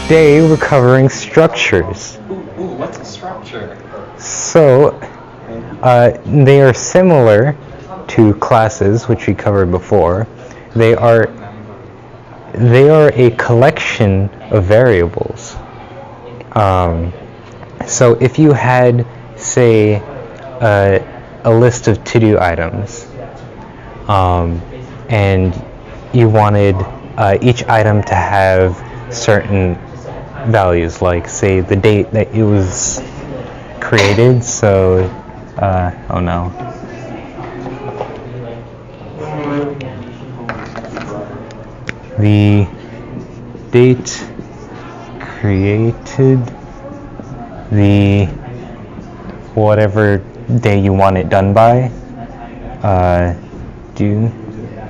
Today we're covering structures. Ooh, what's a structure? So, they are similar to classes, which we covered before. They are a collection of variables. So if you had, say, a list of to-do items, and you wanted each item to have certain values, like, say, the date that it was created, so, oh no. The date created, the whatever day you want it done by, due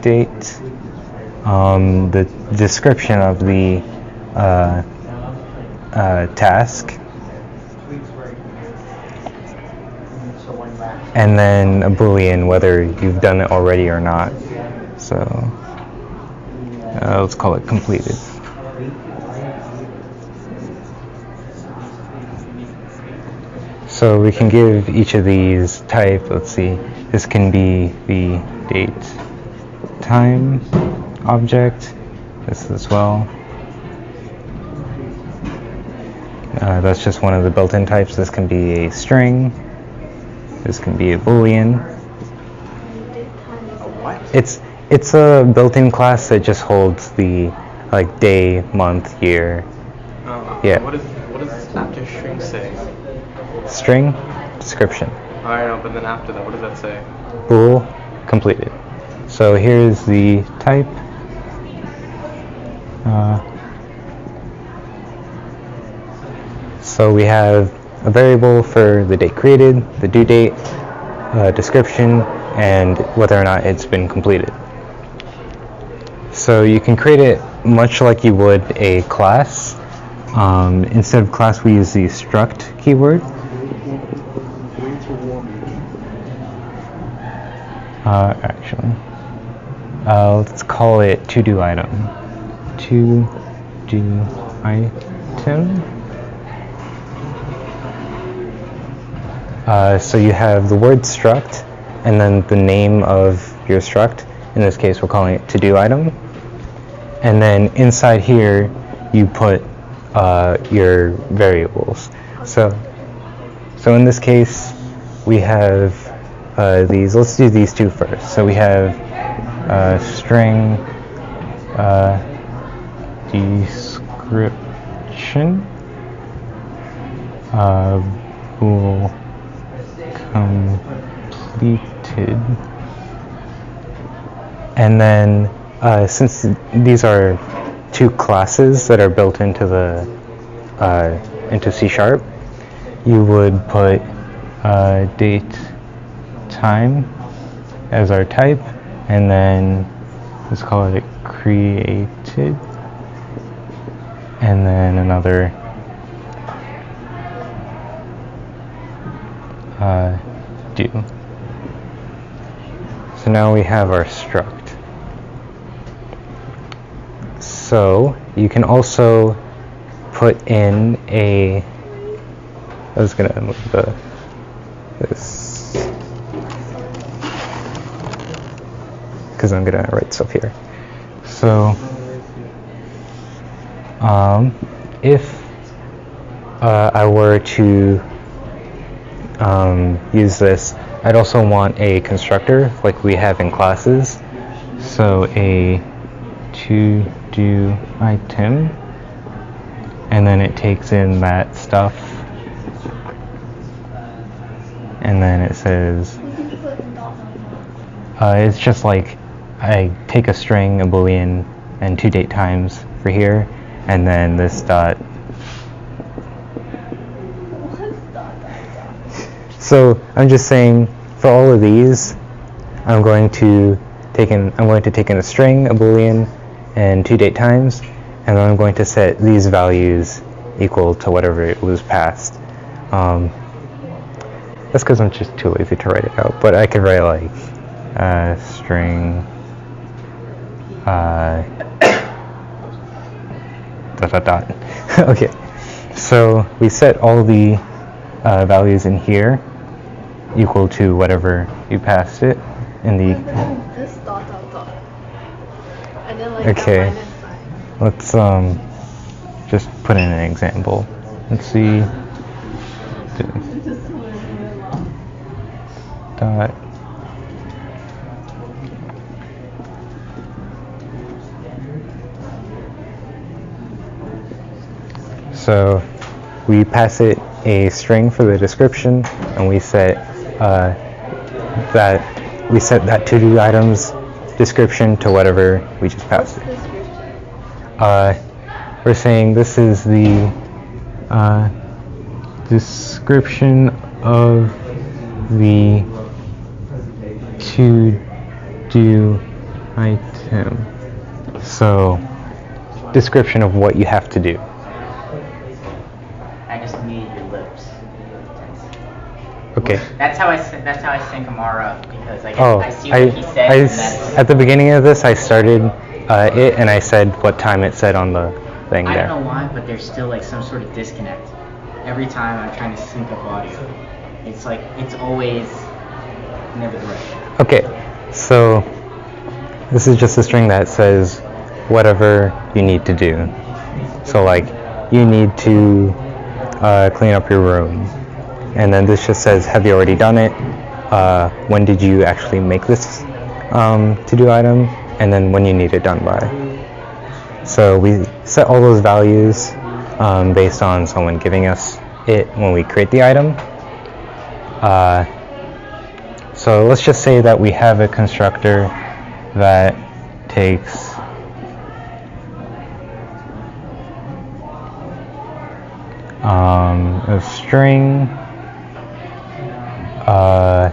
date, the description of the task, and then a Boolean, whether you've done it already or not. So let's call it completed. So we can give each of these type. Let's see, this can be the date time object, this as well. That's just one of the built-in types. This can be a string, this can be a Boolean. It's a built-in class that just holds the day, month, year. Yeah. What does after string say? String, description. I know, but then after that, what does that say? Bool, completed. So here's the type. So we have a variable for the date created, the due date, description, and whether or not it's been completed. So you can create it much like you would a class. Instead of class, we use the struct keyword. Actually, let's call it to-do item. To-do item. So you have the word struct, and then the name of your struct. In this case, we're calling it to-do item. And then inside here, you put your variables. So in this case, we have these. Let's do these two first. So we have string description, bool completed, and then since these are two classes that are built into the into C#, you would put date time as our type, and then let's call it created, and then another due. So now we have our struct. So you can also put in a, I was going to move this because I'm going to write stuff here. So if I were to use this, I'd also want a constructor like we have in classes. So a to-do item, and then it takes in that stuff, and then it says, it's just like I take a string, a Boolean, and two date times for here, and then this dot. So I'm just saying, for all of these, I'm going to take in a string, a Boolean, and two date times, and then I'm going to set these values equal to whatever it was passed. That's because I'm just too lazy to write it out, but I could write like string dot dot dot. Okay, so we set all the values in here equal to whatever you passed it in the. This dot dot dot. And then like Okay. the minus Let's sign. just put in an example. Let's see. Dot. So we pass it a string for the description, and we set that to-do items description to whatever we just passed it. We're saying this is the description of the to-do item. So, description of what you have to do. I just need your lips. Okay. That's how I sync Amar up, because I see I what he said. And that's, at the beginning of this, I started it and I said what time it said on the thing I there. don't know why, but there's still like some sort of disconnect. Every time I'm trying to sync up audio, it's like it's always never the right. Okay, so this is just a string that says whatever you need to do. So like, you need to clean up your room. And then this just says, have you already done it? When did you actually make this to-do item? And then when you need it done by. So we set all those values based on someone giving us it when we create the item. So let's just say that we have a constructor that takes a string, a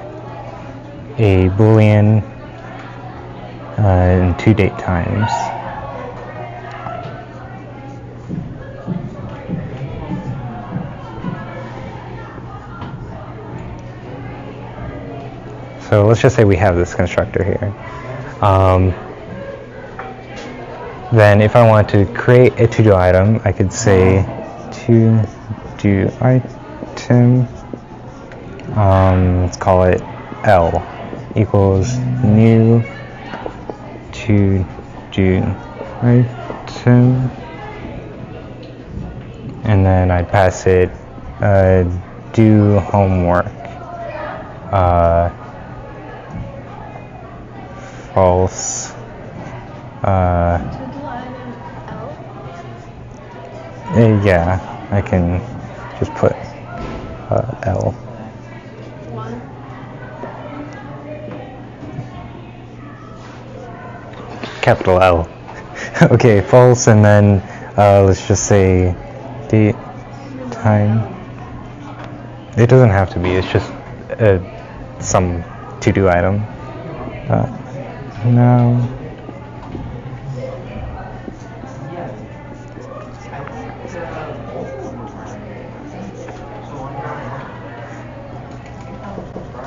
boolean, and 2 date times. So let's just say we have this constructor here. Then if I want to create a to-do item, I could say to-do item, let's call it L, equals new to-do item, and then I'd pass it do homework, false, yeah, I can just put L. Capital L. Okay, false, and then let's just say date, time. It doesn't have to be, it's just some to-do item. Now.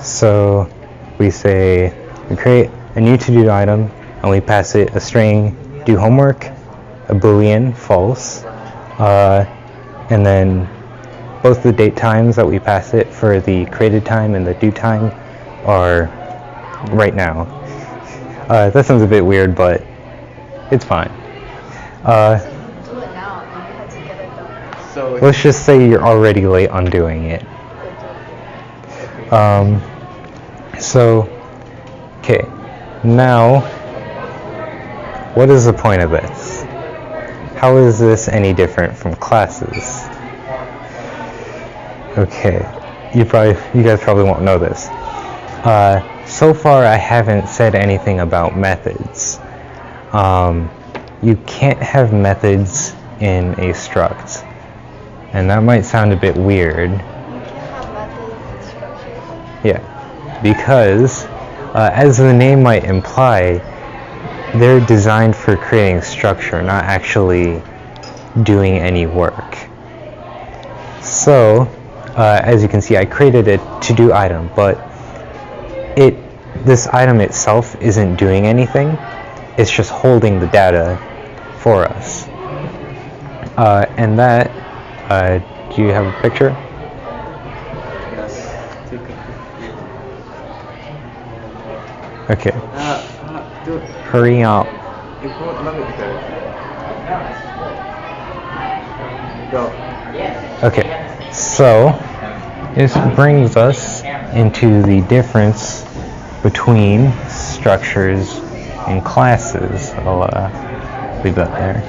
So we say we create a new to-do item and we pass it a string do homework, a boolean false, and then both the date times that we pass it for the created time and the due time are right now. That sounds a bit weird, but it's fine. So Let's just say you're already late on doing it. Okay, now, what is the point of this? How is this any different from classes? Okay, you guys probably won't know this. So far, I haven't said anything about methods. You can't have methods in a struct, and that might sound a bit weird. Yeah, because as the name might imply, they're designed for creating structure, not actually doing any work. So, as you can see, I created a to-do item, but this item itself isn't doing anything. It's just holding the data for us. And that, do you have a picture? Okay. Hurry up. Okay, so this brings us into the difference between structures and classes. I'll leave that there.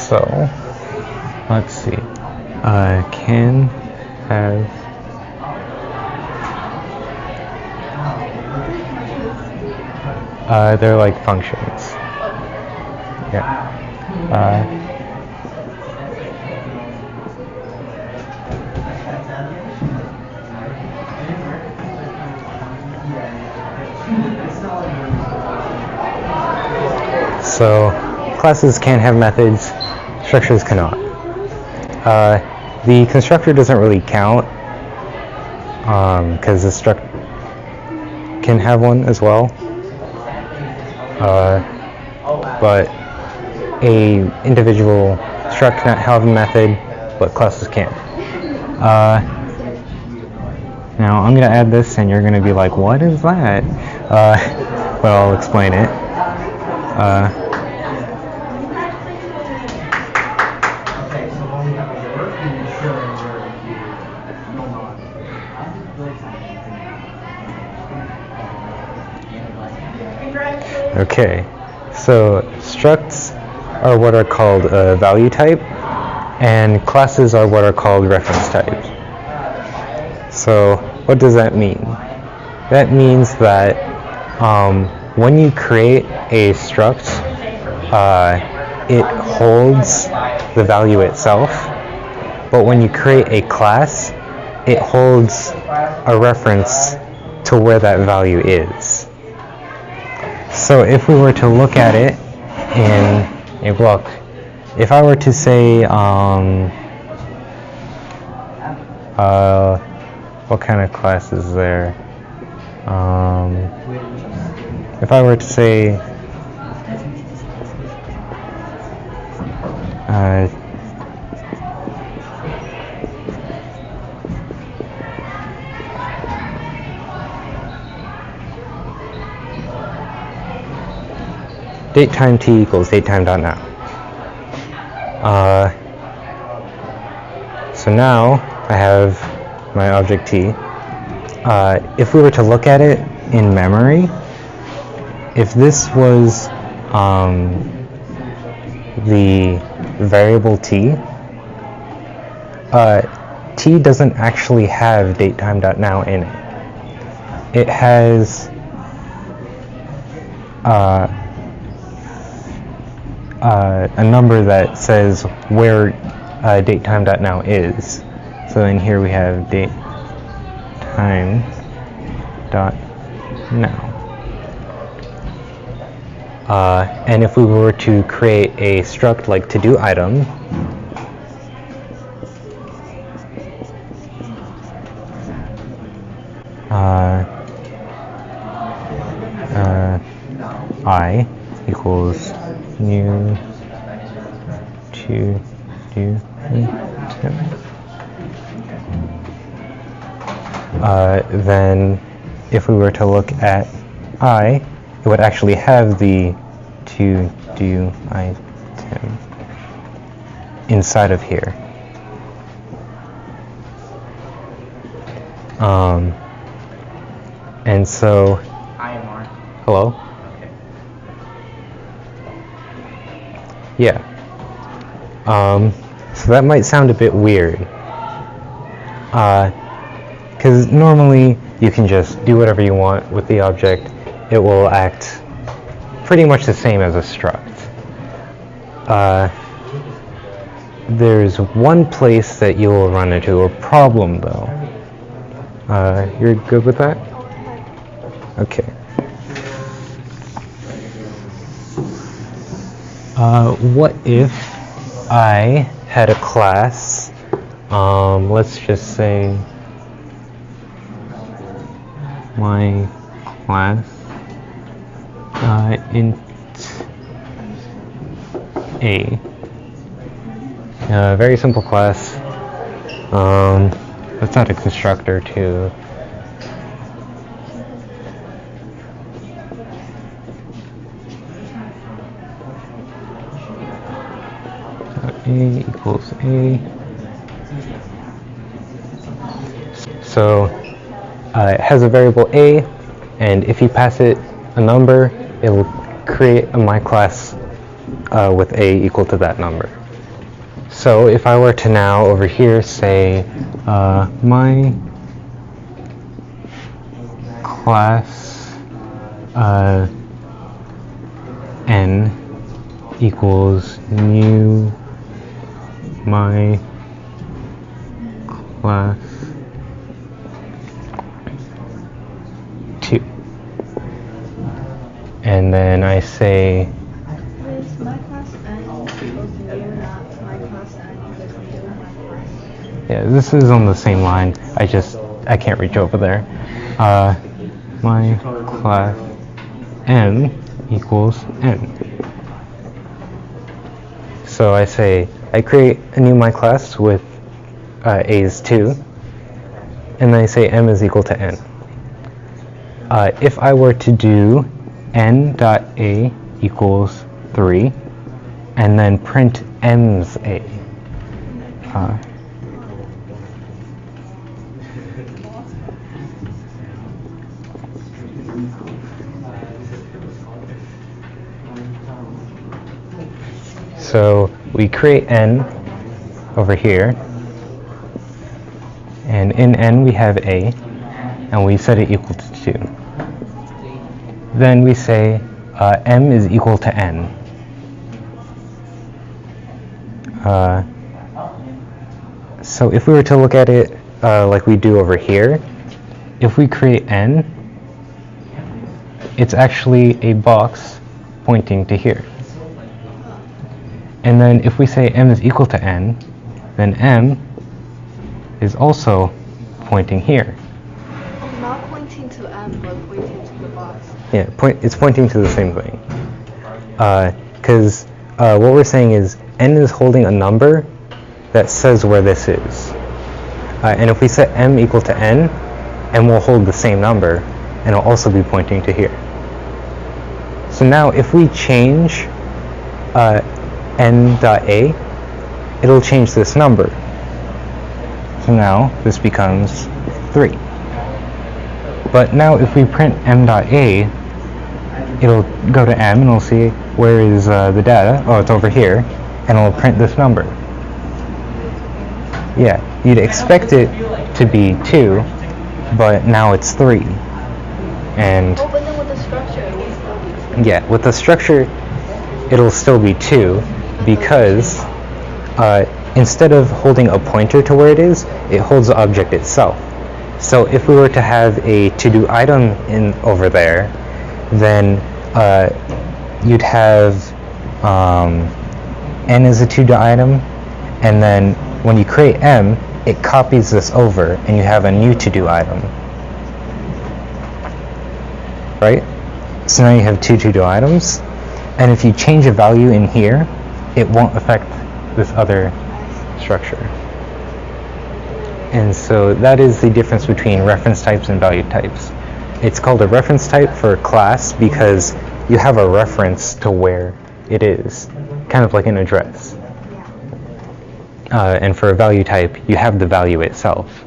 So, let's see. Can have they're like functions. Yeah. So classes can have methods, structures cannot. The constructor doesn't really count because the struct can have one as well. But a individual struct cannot have a method, but classes can. Now I'm going to add this and you're going to be like, what is that? But I'll explain it. Okay, so structs are what are called a value type, and classes are what are called reference types. So what does that mean? That means that when you create a struct, it holds the value itself, but when you create a class, it holds a reference to where that value is. So if we were to look at it in a block, if I were to say, what kind of class is there? If I were to say, date time t equals datetime.now. So now I have my object t. If we were to look at it in memory, if this was the variable t, t doesn't actually have datetime.now in it. It has a number that says where datetime.now is. So then here we have datetime.now. And if we were to create a struct like to-do item, I equals new to do item. Then if we were to look at I, it would actually have the to do item inside of here. And so, Hi, Amar. hello? Okay. Yeah. So that might sound a bit weird. Because normally you can just do whatever you want with the object. It will act pretty much the same as a struct. There's one place that you will run into a problem though. You're good with that? Okay. What if I had a class, let's just say my class int A. Very simple class. Let's add a constructor too. A equals A. So it has a variable A, and if you pass it a number, it will create a my class with A equal to that number. So if I were to now over here say my class n equals new my class 2, and then I say Is my class n equals new, not my class n equals new, my class? yeah, this is on the same line. I can't reach over there. My class n equals n. So I say I create a new my class with a's 2, and then I say m is equal to n. If I were to do n.a equals 3, and then print m's a, so we create n over here, and in n we have a, and we set it equal to 2. Then we say m is equal to n. So if we were to look at it like we do over here, if we create n, it's actually a box pointing to here. And then if we say m is equal to n, then m is also pointing here. Not pointing to m, but pointing to the box. Yeah, it's pointing to the same thing. Because what we're saying is n is holding a number that says where this is. And if we set m equal to n, m will hold the same number, and it'll also be pointing to here. So now if we change n.a, it'll change this number. So now this becomes 3. But now if we print m.a, it'll go to m and it'll see where is the data. Oh, it's over here, and it'll print this number. Yeah, you'd expect it to be 2, but now it's 3. And Oh, but then with the structure, it will still be 2. yeah, with the structure, it'll still be 2 because instead of holding a pointer to where it is, it holds the object itself. So if we were to have a to-do item over there, then you'd have n as a to-do item, and then when you create m, it copies this over, and you have a new to-do item. Right? So now you have 2 to-do items, and if you change a value in here, it won't affect this other structure. And so that is the difference between reference types and value types. It's called a reference type for a class because you have a reference to where it is, kind of like an address. And for a value type, you have the value itself.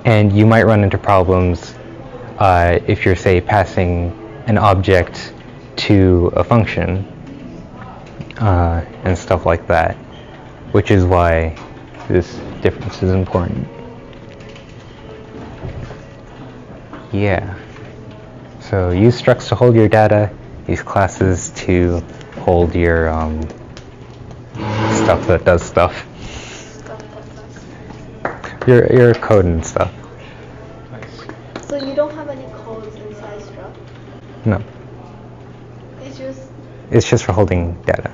And you might run into problems if you're, say, passing an object to a function and stuff like that, which is why this difference is important. Yeah. So use structs to hold your data, use classes to hold your stuff that does stuff. Your code and stuff. So you don't have any codes inside struct? No. It's just... It's just for holding data.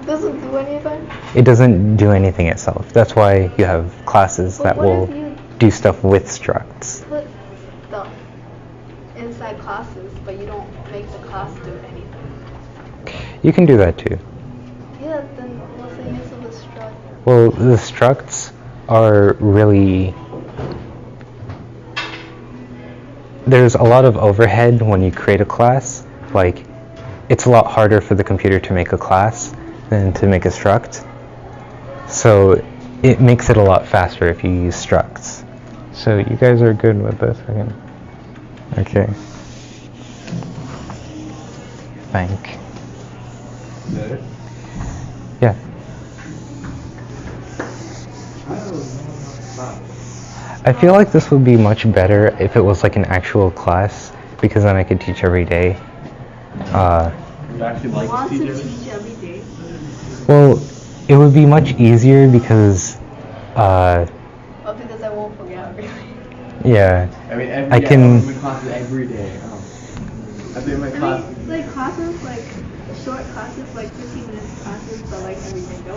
This it doesn't do anything itself. That's why you have classes But that what will if you do stuff with structs. put stuff inside classes, but you don't make the class do anything? You can do that too. Yeah, then what's the use of the struct? Well, the structs are really... There's a lot of overhead when you create a class. Like, it's a lot harder for the computer to make a class than to make a struct. So it makes it a lot faster if you use structs. So you guys are good with this? Okay. Thank. Yeah. I feel like this would be much better if it was like an actual class, because then I could teach every day. You actually like Want to to teach teach every day? Well, it would be much easier because, Oh, because I won't forget everything. yeah, I mean, every I day. can- I'm in classes every day. I do my class. I mean, like classes, like short classes, like 15 minutes classes, but like every day go.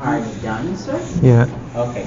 Are you done, sir? yeah. Okay.